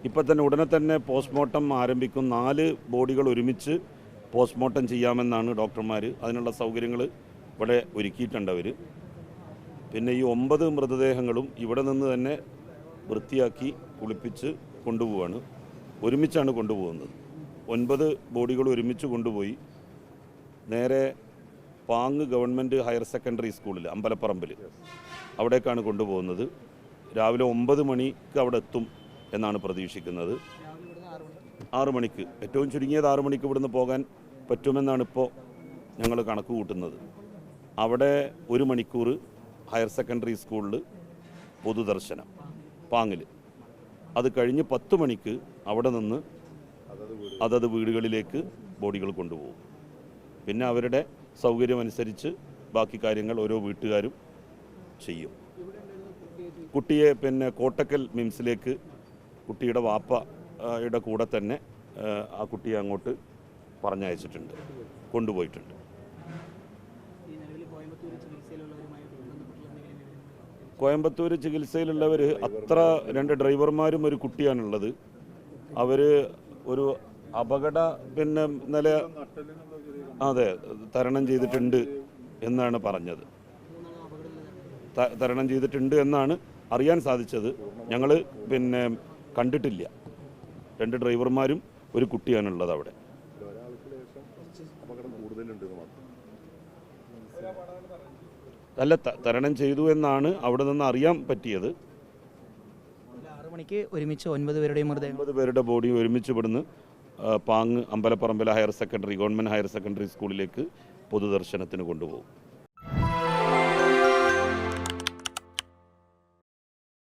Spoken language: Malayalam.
ഇപ്പം തന്നെ ഉടനെ തന്നെ പോസ്റ്റ്മോർട്ടം ആരംഭിക്കും. 4 ബോഡികൾ ഒരുമിച്ച് പോസ്റ്റ്മോർട്ടം ചെയ്യാമെന്നാണ് ഡോക്ടർമാർ. അതിനുള്ള സൗകര്യങ്ങൾ ഇവിടെ ഒരുക്കിയിട്ടുണ്ട് അവർ. പിന്നെ ഈ 9 മൃതദേഹങ്ങളും ഇവിടെ നിന്ന് തന്നെ വൃത്തിയാക്കി കുളിപ്പിച്ച് കൊണ്ടുപോവാണ്. ഒരുമിച്ചാണ് കൊണ്ടുപോകുന്നത്. 9 ബോഡികൾ ഒരുമിച്ച് കൊണ്ടുപോയി നേരെ പാങ് ഗവൺമെൻറ് ഹയർ സെക്കൻഡറി സ്കൂളിൽ അമ്പലപ്പറമ്പിൽ അവിടേക്കാണ് കൊണ്ടുപോകുന്നത്. രാവിലെ 9 മണിക്ക് അവിടെ എത്തും എന്നാണ് പ്രതീക്ഷിക്കുന്നത്. 6 മണിക്ക്, ഏറ്റവും ചുരുങ്ങിയത് 6 മണിക്ക് ഇവിടുന്ന് പോകാൻ പറ്റുമെന്നാണ് ഇപ്പോൾ ഞങ്ങൾ കണക്ക് കൂട്ടുന്നത്. അവിടെ 1 മണിക്കൂർ ഹയർ സെക്കൻഡറി സ്കൂളിൽ പൊതുദർശനം പാങ്ങിൽ. അത് കഴിഞ്ഞ് 10 മണിക്ക് അവിടെ നിന്ന് അതത് വീടുകളിലേക്ക് ബോഡികൾ കൊണ്ടുപോകും. പിന്നെ അവരുടെ സൗകര്യമനുസരിച്ച് ബാക്കി കാര്യങ്ങൾ ഓരോ വീട്ടുകാരും ചെയ്യും. കുട്ടിയെ പിന്നെ കോട്ടക്കൽ മിംസിലേക്ക് കുട്ടിയുടെ വാപ്പയുടെ കൂടെ തന്നെ ആ കുട്ടിയെ അങ്ങോട്ട് പറഞ്ഞയച്ചിട്ടുണ്ട്, കൊണ്ടുപോയിട്ടുണ്ട്. കോയമ്പത്തൂർ ചികിത്സയിലുള്ളവർ അത്ര 2 ഡ്രൈവർമാരും ഒരു കുട്ടിയാണുള്ളത്. അവർ ഒരു അപകട നില തരണം ചെയ്തിട്ടുണ്ട് എന്നാണ് പറഞ്ഞത്. തരണം ചെയ്തിട്ടുണ്ട് എന്നാണ് അറിയാൻ സാധിച്ചത്. ഞങ്ങൾ കണ്ടിട്ടില്ല. 2 ഡ്രൈവർമാരും ഒരു കുട്ടിയാണുള്ളത് അവിടെ. അല്ല, തരണം ചെയ്തു എന്നാണ് അവിടെ നിന്ന് അറിയാൻ പറ്റിയത്. 6 മണിക്ക് ഒരുമിച്ച് 9 പേരുടെ ബോഡി ഒരുമിച്ച് ഇവിടുന്ന് പാങ് അമ്പലപ്പറമ്പിലെ ഗവൺമെൻറ് ഹയർ സെക്കൻഡറി സ്കൂളിലേക്ക് പൊതുദർശനത്തിന് കൊണ്ടുപോകും.